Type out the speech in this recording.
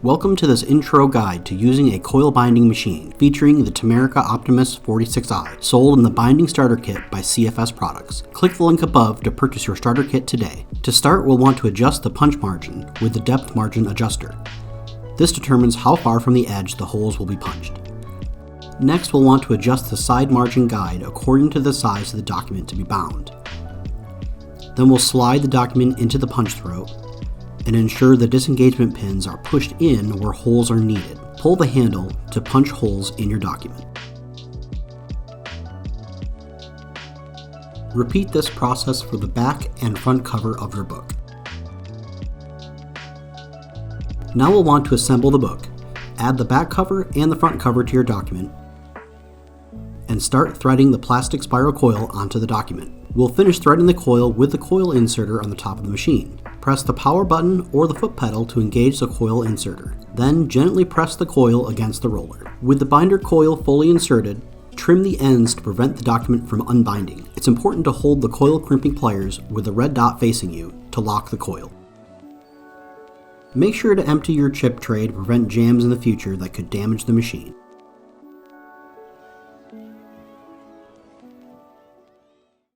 Welcome to this intro guide to using a coil binding machine featuring the Tamerica Optimus 46i, sold in the Binding Starter Kit by CFS Products. Click the link above to purchase your starter kit today. To start, we'll want to adjust the punch margin with the depth margin adjuster. This determines how far from the edge the holes will be punched. Next, we'll want to adjust the side margin guide according to the size of the document to be bound. Then we'll slide the document into the punch throat and ensure the disengagement pins are pushed in where holes are needed. Pull the handle to punch holes in your document. Repeat this process for the back and front cover of your book. Now we'll want to assemble the book. Add the back cover and the front cover to your document and start threading the plastic spiral coil onto the document. We'll finish threading the coil with the coil inserter on the top of the machine. Press the power button or the foot pedal to engage the coil inserter. Then gently press the coil against the roller. With the binder coil fully inserted, trim the ends to prevent the document from unbinding. It's important to hold the coil crimping pliers with the red dot facing you to lock the coil. Make sure to empty your chip tray to prevent jams in the future that could damage the machine.